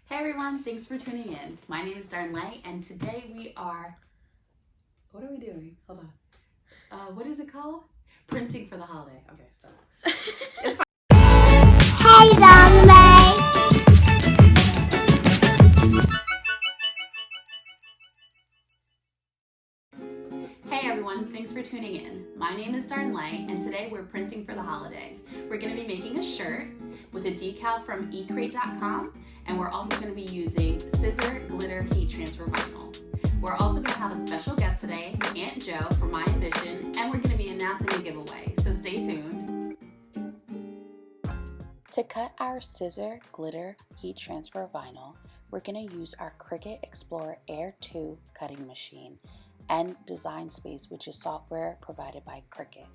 Hey everyone, thanks for tuning in. My name is Darnley, and today what are we doing? Hold on. What is it called? Printing for the holiday. Okay, stop. It's fine. Hey, Darnley. Hey everyone, thanks for tuning in. My name is Darnley, and today we're printing for the holiday. We're going to be making a shirt with a decal from ecrate.com, and we're also going to be using scissor glitter heat transfer vinyl. We're also going to have a special guest today, Aunt Jo from My Ambition, and we're going to be announcing a giveaway, so stay tuned. To cut our scissor glitter heat transfer vinyl, we're going to use our Cricut Explorer Air 2 cutting machine and Design Space, which is software provided by Cricut.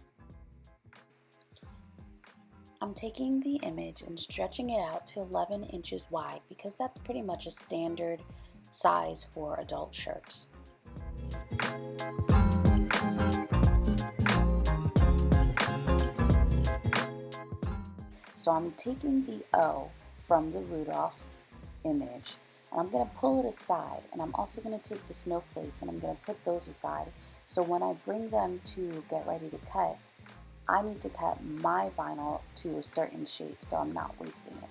I'm taking the image and stretching it out to 11 inches wide because that's pretty much a standard size for adult shirts. So I'm taking the O from the Rudolph image and I'm going to pull it aside, and I'm also going to take the snowflakes and I'm going to put those aside, so when I bring them to get ready to cut, I need to cut my vinyl to a certain shape so I'm not wasting it.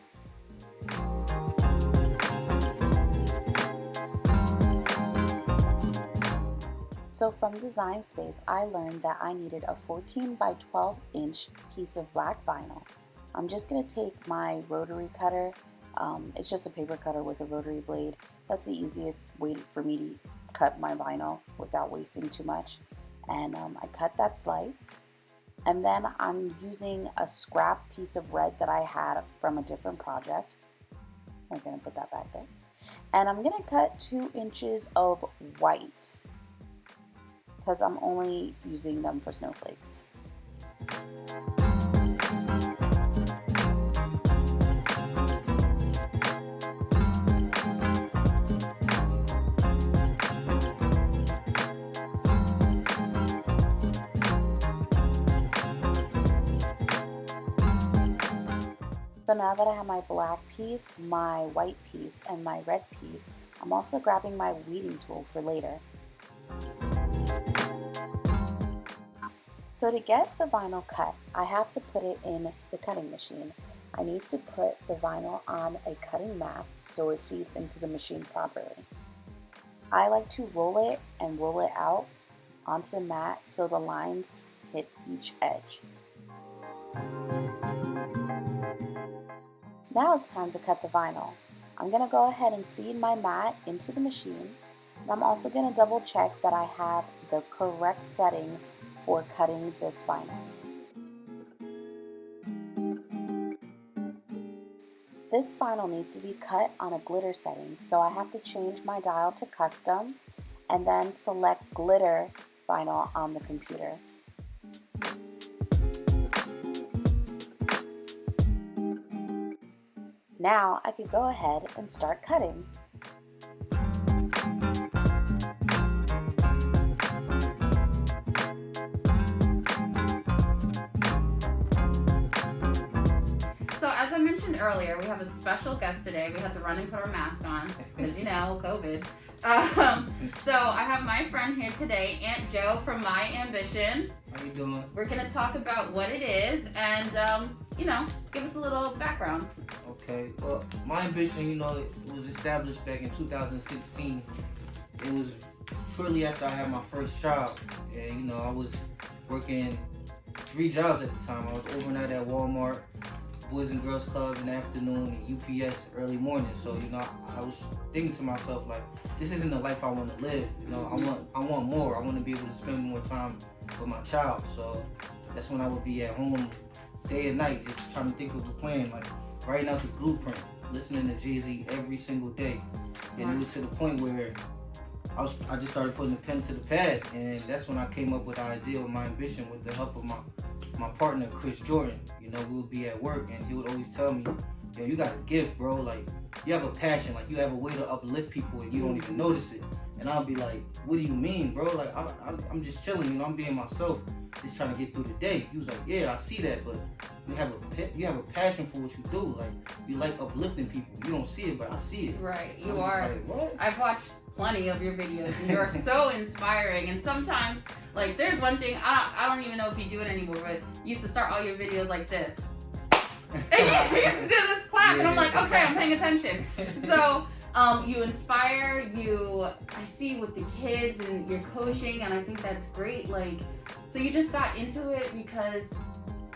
So from Design Space, I learned that I needed a 14 by 12 inch piece of black vinyl. I'm just going to take my rotary cutter. It's just a paper cutter with a rotary blade. That's the easiest way for me to cut my vinyl without wasting too much. And I cut that slice. And then I'm using a scrap piece of red that I had from a different project. I'm going to put that back there. And I'm going to cut 2 inches of white because I'm only using them for snowflakes. So now that I have my black piece, my white piece, and my red piece, I'm also grabbing my weeding tool for later. So to get the vinyl cut, I have to put it in the cutting machine. I need to put the vinyl on a cutting mat so it feeds into the machine properly. I like to roll it and roll it out onto the mat so the lines hit each edge. Now it's time to cut the vinyl. I'm going to go ahead and feed my mat into the machine, and I'm also going to double check that I have the correct settings for cutting this vinyl. This vinyl needs to be cut on a glitter setting, so I have to change my dial to custom and then select glitter vinyl on the computer. Now I can go ahead and start cutting. So as I mentioned earlier, we have a special guest today. We had to run and put our mask on because, you know, COVID. So I have my friend here today, Aunt Jo from My Ambition. How you doing? We're going to talk about what it is and, give us a little background. Okay, well, My Ambition, it was established back in 2016. It was shortly after I had my first job. And, I was working 3 jobs at the time. I was overnight at Walmart, Boys and Girls Club in the afternoon, and UPS early morning. So, I was thinking to myself, like, this isn't the life I want to live. I want more. I want to be able to spend more time with my child. So that's when I would be at home day and night, just trying to think of a plan, like writing out the blueprint, listening to Jay-Z every single day. And it was to the point where I just started putting the pen to the pad, and that's when I came up with the idea of My Ambition with the help of my partner, Chris Jordan. We would be at work, and he would always tell me, yo, you got a gift, bro. Like, you have a passion. Like, you have a way to uplift people and you don't even notice it. And I'll be like, what do you mean, bro? Like, I'm just chilling, you know, I'm being myself, just trying to get through the day. He was like, yeah, I see that, but you have a passion for what you do. Like, you like uplifting people. You don't see it, but I see it. Right, I'm you just are. like, what? I've watched plenty of your videos, and you're so inspiring. And sometimes, like, there's one thing, I don't even know if you do it anymore, but you used to start all your videos like this. And you used to do this clap, and I'm like, okay, I'm paying attention. So, you inspire, I see with the kids and you're coaching, and I think that's great. Like, so you just got into it because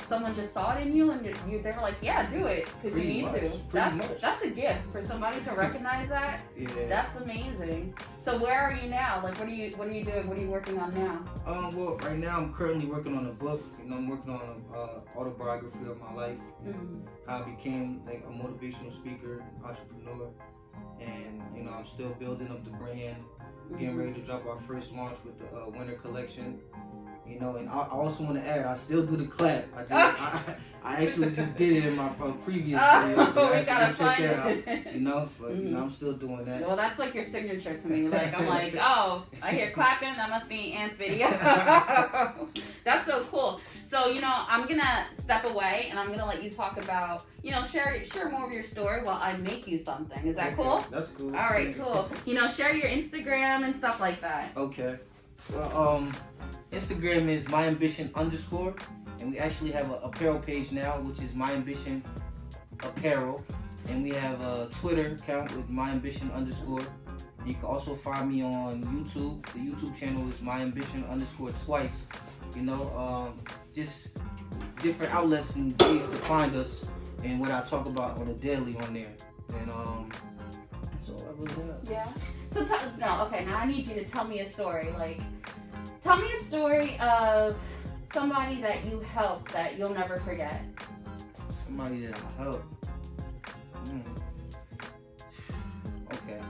someone just saw it in you, and they were like, yeah, do it, because you need to. That's a gift for somebody to recognize that. Yeah. That's amazing. So where are you now? Like, what are you doing? What are you working on now? Well, right now I'm currently working on a book. You know, I'm working on an autobiography of my life, how I became like a motivational speaker, entrepreneur, and you know, I'm still building up the brand. Getting ready to drop our first launch with the winter collection. You know, and I also want to add, I still do the clap. I actually just did it in my previous video, so we gotta check find that it. out. You know, but you know, I'm still doing that. Well, that's like your signature to me. Like, I'm like, oh, I hear clapping. That must be Ant's video. That's so cool. So, you know, I'm gonna step away and I'm gonna let you talk about, you know, share more of your story while I make you something. Is that cool? That's cool. All right, cool. You know, share your Instagram and stuff like that. Okay. Well, Instagram is myambition_, and we actually have an apparel page now, which is myambition apparel, and we have a Twitter account with myambition_. You can also find me on YouTube. The YouTube channel is myambition_ twice. You know, just different outlets and ways to find us and what I talk about on a daily on there. And so that was that. Yeah. So now I need you to tell me a story. Like, tell me a story of somebody that you helped that you'll never forget. Somebody that I helped. Okay.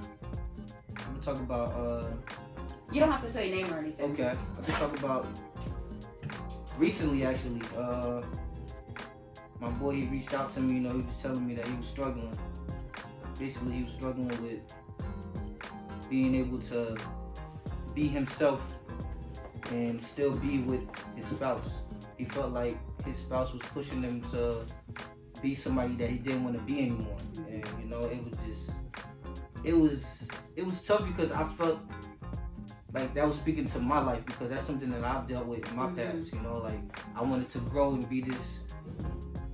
I can talk about You don't have to say a name or anything. Okay. I can talk about recently actually. My boy, he reached out to me, you know, he was telling me that he was struggling. Basically, he was struggling with being able to be himself and still be with his spouse. He felt like his spouse was pushing him to be somebody that he didn't want to be anymore. And you know, it was tough because I felt like that was speaking to my life, because that's something that I've dealt with in my past. You know, like I wanted to grow and be this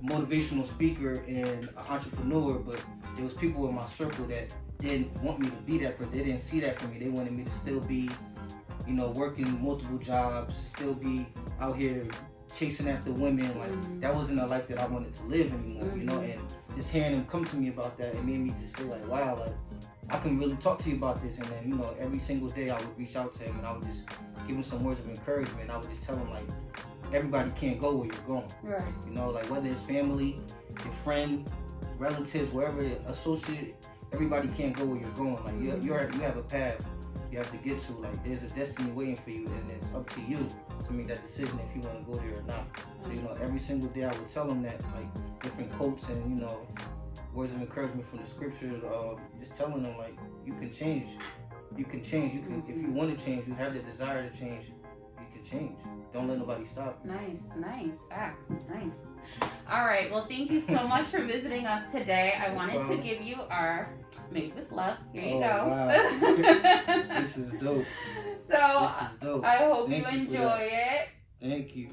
motivational speaker and an entrepreneur, but there was people in my circle that didn't want me to be that, but they didn't see that for me. They wanted me to still be, you know, working multiple jobs, still be out here chasing after women. Like that wasn't a life that I wanted to live anymore, you know. And just hearing them come to me about that, it made me just say like, wow, like I can really talk to you about this. And then, you know, every single day I would reach out to him and I would just give him some words of encouragement. I would just tell him like, everybody can't go where you're going. Right. You know, like whether it's family, your friend, relatives, wherever, associate, everybody can't go where you're going. Like you have a path you have to get to. Like there's a destiny waiting for you, and it's up to you to make that decision if you want to go there or not. So, you know, every single day I would tell them that, like different quotes and, you know, words of encouragement from the scripture, just telling them like you can change. You can change. You can, if you want to change, you have the desire to change, you can change. Don't let nobody stop you. Nice. Facts. Nice. All right. Well, thank you so much for visiting us today. I wanted to give you our Made with Love. Here you go. Wow. This is dope. So This is dope. I hope Thank you you for enjoy that. it. Thank you.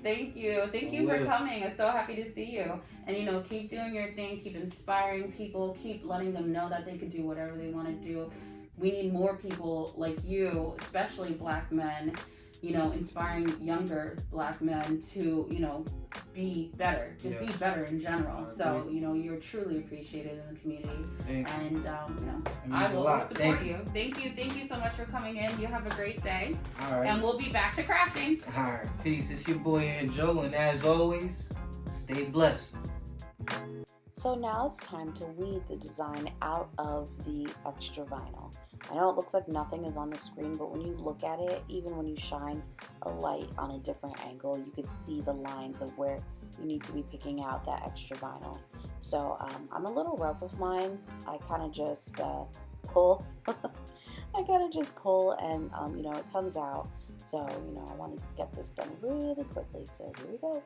Thank you for coming. I'm so happy to see you. And, you know, keep doing your thing. Keep inspiring people. Keep letting them know that they could do whatever they want to do. We need more people like you, especially Black men, you know, inspiring younger Black men to, you know, be better. Just be better in general. So, you know, you're truly appreciated in the community. Thank you. And, you know, I will support you. Thank you so much for coming in. You have a great day. All right. And we'll be back to crafting. All right. Peace. It's your boy Aunt Joe, and as always, stay blessed. So now it's time to weed the design out of the extra vinyl. I know it looks like nothing is on the screen, but when you look at it, even when you shine a light on a different angle, you could see the lines of where you need to be picking out that extra vinyl. So I'm a little rough with mine. I kind of just pull. I kind of just pull and you know, it comes out. So, you know, I want to get this done really quickly. So here we go.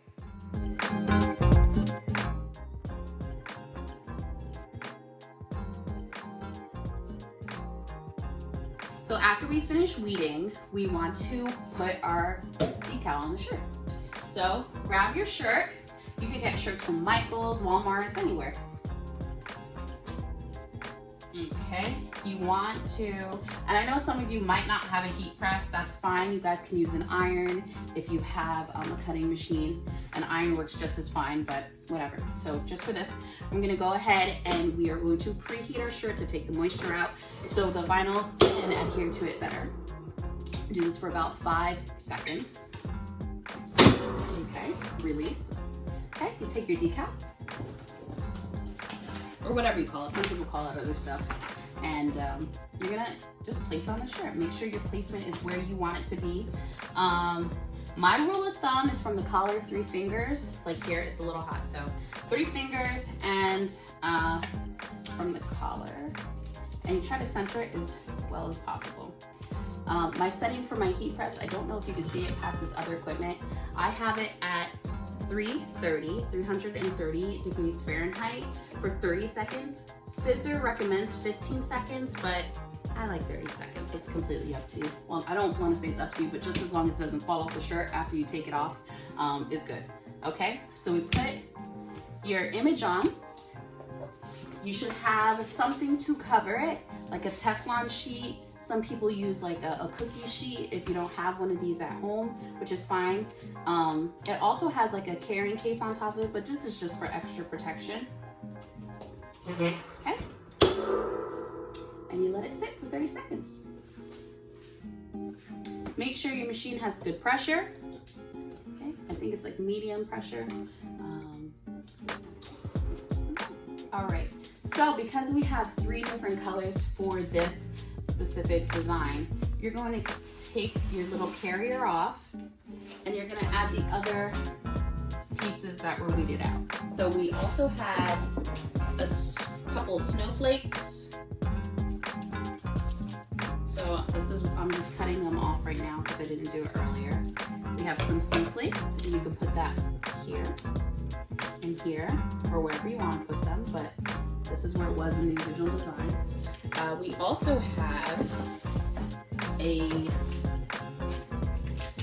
So after we finish weeding, we want to put our decal on the shirt. So grab your shirt. You can get shirts from Michael's, Walmart, anywhere. Okay, you want to, and I know some of you might not have a heat press, that's fine. You guys can use an iron. If you have a cutting machine, an iron works just as fine, but whatever. So just for this, I'm gonna go ahead and we are going to preheat our shirt to take the moisture out so the vinyl can adhere to it better. Do this for about 5 seconds. Okay, release. Okay, you take your decal, or whatever you call it. Some people call it other stuff. And you're gonna just place on the shirt. Make sure your placement is where you want it to be. My rule of thumb is from the collar, 3 fingers. Like here, it's a little hot, so 3 fingers and from the collar. And you try to center it as well as possible. My setting for my heat press, I don't know if you can see it past this other equipment. I have it at 330 degrees Fahrenheit for 30 seconds. Scissor recommends 15 seconds, but I like 30 seconds. It's completely up to you. Well, I don't want to say it's up to you, but just as long as it doesn't fall off the shirt after you take it off is good. Okay, so we put your image on. You should have something to cover it, like a Teflon sheet. Some people use like a cookie sheet if you don't have one of these at home, which is fine. It also has like a carrying case on top of it, but this is just for extra protection. Okay. And you let it sit for 30 seconds. Make sure your machine has good pressure. Okay, I think it's like medium pressure. All right, so because we have 3 different colors for this specific design, you're going to take your little carrier off and you're going to add the other pieces that were weeded out. So we also had a couple of snowflakes. So this is, I'm just cutting them off right now because I didn't do it earlier. We have some snowflakes and you can put that here and here or wherever you want to put them, but this is where it was in the original design. We also have a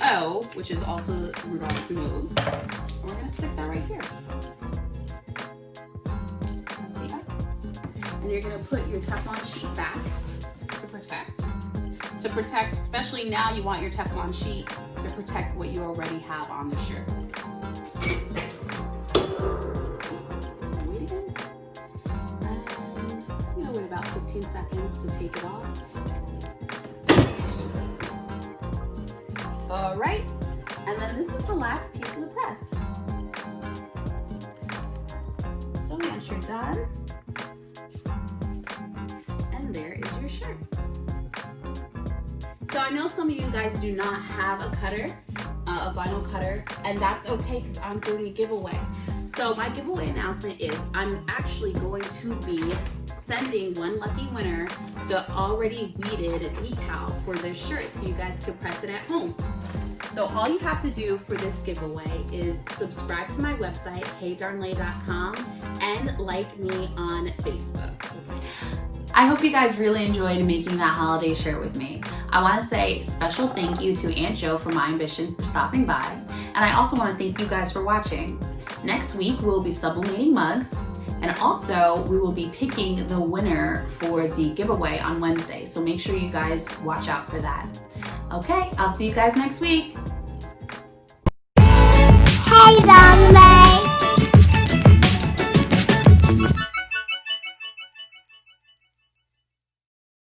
O, which is also Rudolph's nose. We're going to stick that right here. See that? And you're going to put your Teflon sheet back to protect. To protect, especially now you want your Teflon sheet to protect what you already have on the shirt. About 15 seconds to take it off. All right, and then this is the last piece of the press. So once you're done, and there is your shirt. So I know some of you guys do not have a cutter, a vinyl cutter, and that's okay because I'm doing a giveaway. So my giveaway announcement is I'm actually going to be sending one lucky winner the already weeded decal for this shirt so you guys can press it at home. So all you have to do for this giveaway is subscribe to my website, heydarnley.com, and like me on Facebook. I hope you guys really enjoyed making that holiday shirt with me. I want to say special thank you to Aunt Jo from My Ambition for stopping by, and I also want to thank you guys for watching. Next week we'll be sublimating mugs, and also we will be picking the winner for the giveaway on Wednesday, so make sure you guys watch out for that. Okay, I'll see you guys next week.